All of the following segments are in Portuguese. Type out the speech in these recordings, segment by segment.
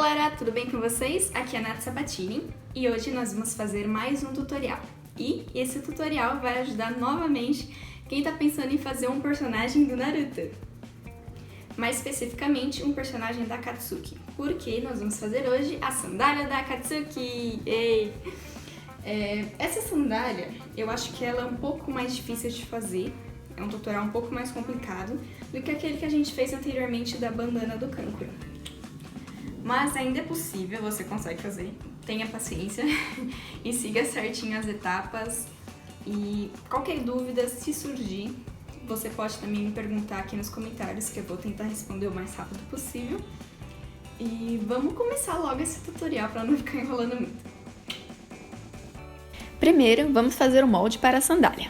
galera, tudo bem com vocês? Aqui é a Nath Sabatini e hoje nós vamos fazer mais um tutorial. E esse tutorial vai ajudar novamente quem tá pensando em fazer um personagem do Naruto. Mais especificamente, um personagem da Akatsuki. Porque nós vamos fazer hoje a sandália da Akatsuki! Ei! Essa sandália, eu acho que ela é um pouco mais difícil de fazer. É um tutorial um pouco mais complicado do que aquele que a gente fez anteriormente da bandana do Kankuro. Mas ainda é possível, você consegue fazer. Tenha paciência e siga certinho as etapas. E qualquer dúvida, se surgir, você pode também me perguntar aqui nos comentários, que eu vou tentar responder o mais rápido possível. E vamos começar logo esse tutorial para não ficar enrolando muito. Primeiro, vamos fazer o molde para a sandália.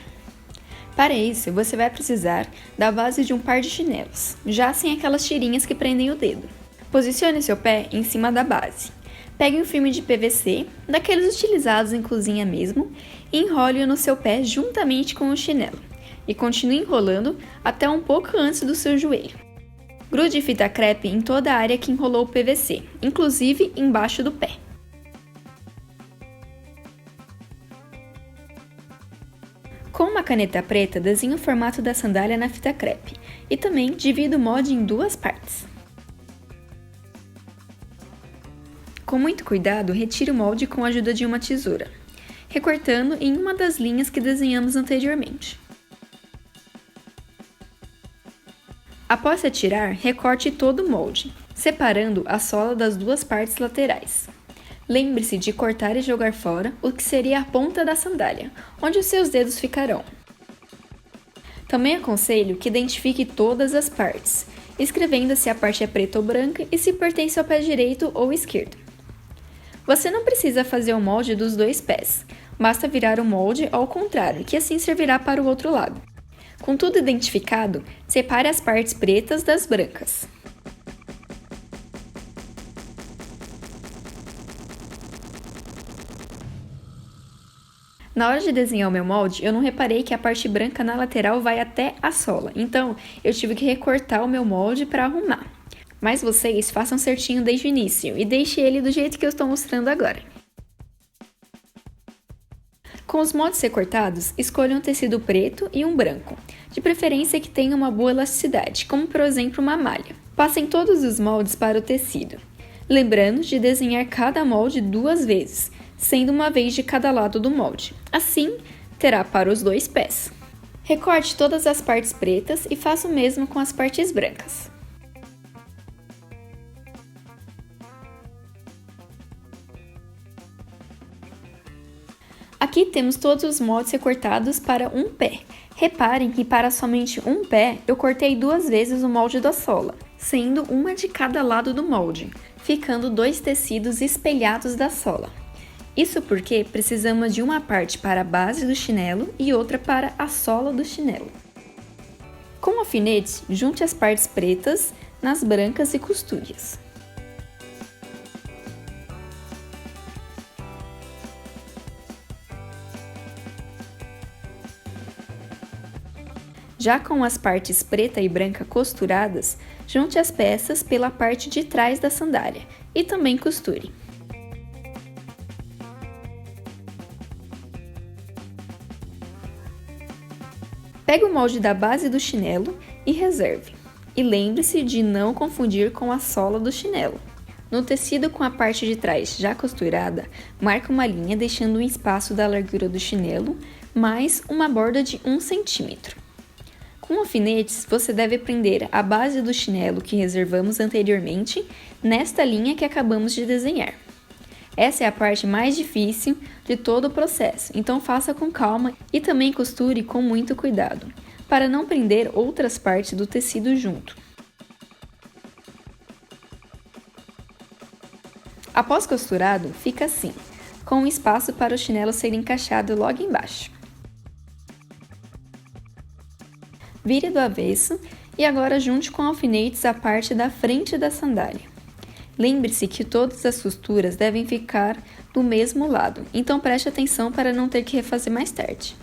Para isso, você vai precisar da base de um par de chinelos, já sem aquelas tirinhas que prendem o dedo. Posicione seu pé em cima da base. Pegue um filme de PVC, daqueles utilizados em cozinha mesmo, e enrole-o no seu pé juntamente com o chinelo. E continue enrolando até um pouco antes do seu joelho. Grude fita crepe em toda a área que enrolou o PVC, inclusive embaixo do pé. Com uma caneta preta, desenhe o formato da sandália na fita crepe e também divida o molde em duas partes. Com muito cuidado, retire o molde com a ajuda de uma tesoura, recortando em uma das linhas que desenhamos anteriormente. Após retirar, recorte todo o molde, separando a sola das duas partes laterais. Lembre-se de cortar e jogar fora o que seria a ponta da sandália, onde os seus dedos ficarão. Também aconselho que identifique todas as partes, escrevendo se a parte é preta ou branca e se pertence ao pé direito ou esquerdo. Você não precisa fazer o molde dos dois pés, basta virar o molde ao contrário, que assim servirá para o outro lado. Com tudo identificado, separe as partes pretas das brancas. Na hora de desenhar o meu molde, eu não reparei que a parte branca na lateral vai até a sola, então eu tive que recortar o meu molde para arrumar. Mas vocês façam certinho desde o início e deixem ele do jeito que eu estou mostrando agora. Com os moldes recortados, escolha um tecido preto e um branco, de preferência que tenha uma boa elasticidade, como por exemplo uma malha. Passem todos os moldes para o tecido, lembrando de desenhar cada molde duas vezes, sendo uma vez de cada lado do molde. Assim, terá para os dois pés. Recorte todas as partes pretas e faça o mesmo com as partes brancas. Aqui temos todos os moldes recortados para um pé. Reparem que para somente um pé, eu cortei duas vezes o molde da sola, sendo uma de cada lado do molde, ficando dois tecidos espelhados da sola. Isso porque precisamos de uma parte para a base do chinelo e outra para a sola do chinelo. Com alfinetes, junte as partes pretas nas brancas e costure-as. Já com as partes preta e branca costuradas, junte as peças pela parte de trás da sandália e também costure. Pegue o molde da base do chinelo e reserve. E lembre-se de não confundir com a sola do chinelo. No tecido com a parte de trás já costurada, marque uma linha deixando um espaço da largura do chinelo, mais uma borda de 1 cm. Com alfinetes, você deve prender a base do chinelo que reservamos anteriormente nesta linha que acabamos de desenhar. Essa é a parte mais difícil de todo o processo, então faça com calma e também costure com muito cuidado, para não prender outras partes do tecido junto. Após costurado, fica assim, com um espaço para o chinelo ser encaixado logo embaixo. Vire do avesso e agora junte com alfinetes a parte da frente da sandália. Lembre-se que todas as costuras devem ficar do mesmo lado, então preste atenção para não ter que refazer mais tarde.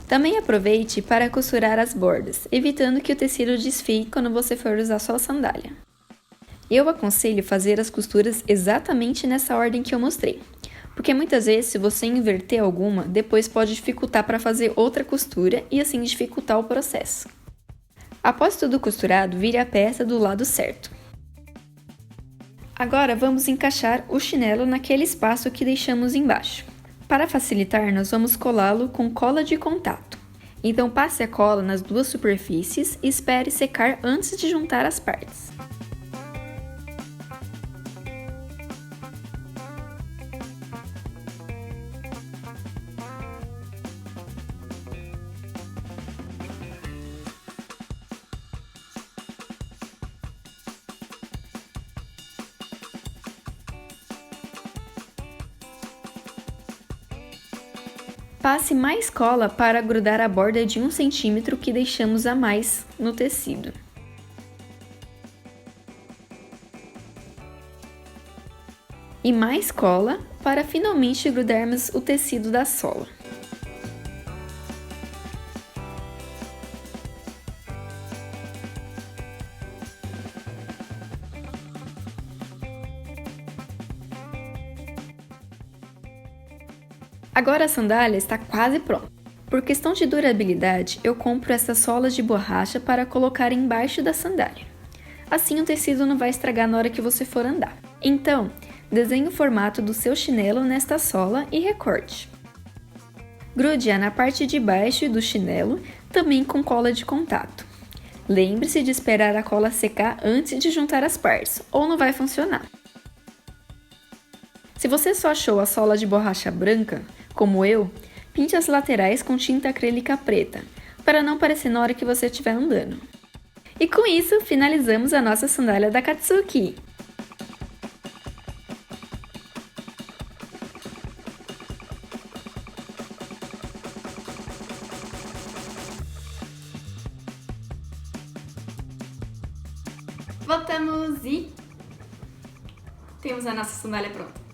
Também aproveite para costurar as bordas, evitando que o tecido desfie quando você for usar sua sandália. Eu aconselho fazer as costuras exatamente nessa ordem que eu mostrei, porque muitas vezes, se você inverter alguma, depois pode dificultar para fazer outra costura e assim dificultar o processo. Após tudo costurado, vire a peça do lado certo. Agora vamos encaixar o chinelo naquele espaço que deixamos embaixo. Para facilitar, nós vamos colá-lo com cola de contato. Então passe a cola nas duas superfícies e espere secar antes de juntar as partes. Passe mais cola para grudar a borda de 1 cm que deixamos a mais no tecido. E mais cola para finalmente grudarmos o tecido da sola. Agora a sandália está quase pronta. Por questão de durabilidade, eu compro essas solas de borracha para colocar embaixo da sandália. Assim o tecido não vai estragar na hora que você for andar. Então, desenhe o formato do seu chinelo nesta sola e recorte. Grude-a na parte de baixo do chinelo, também com cola de contato. Lembre-se de esperar a cola secar antes de juntar as partes, ou não vai funcionar. Se você só achou a sola de borracha branca, como eu, pinte as laterais com tinta acrílica preta, para não parecer na hora que você estiver andando. E com isso, finalizamos a nossa sandália da Katsuki! Voltamos e temos a nossa sandália pronta.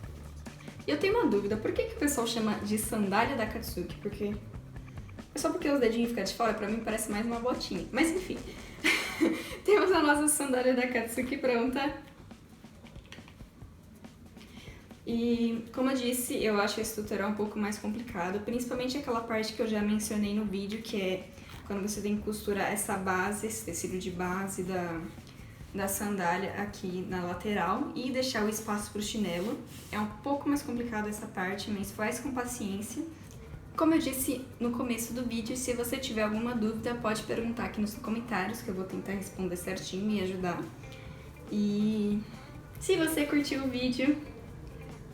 Eu tenho uma dúvida, por que o pessoal chama de sandália da Katsuki? Porque é só porque os dedinhos ficam de fora, pra mim parece mais uma botinha. Mas enfim, temos a nossa sandália da Katsuki pronta. E como eu disse, eu acho esse tutorial um pouco mais complicado, principalmente aquela parte que eu já mencionei no vídeo, que é quando você tem que costurar essa base, esse tecido de base da sandália aqui na lateral e deixar o espaço para o chinelo. É um pouco mais complicado essa parte, mas faz com paciência. Como eu disse no começo do vídeo, se você tiver alguma dúvida, pode perguntar aqui nos comentários, que eu vou tentar responder certinho e ajudar. E se você curtiu o vídeo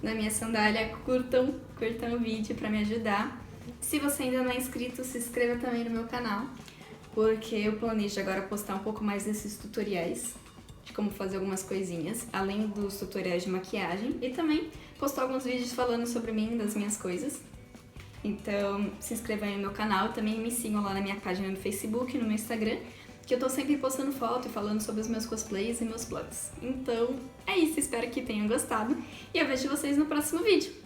da minha sandália, curtam o vídeo para me ajudar. Se você ainda não é inscrito, se inscreva também no meu canal, porque eu planejo agora postar um pouco mais desses tutoriais de como fazer algumas coisinhas, além dos tutoriais de maquiagem, e também postar alguns vídeos falando sobre mim, das minhas coisas. Então, se inscreva aí no meu canal, também me sigam lá na minha página no Facebook, no meu Instagram, que eu tô sempre postando foto e falando sobre os meus cosplays e meus vlogs. Então, é isso, espero que tenham gostado, e eu vejo vocês no próximo vídeo.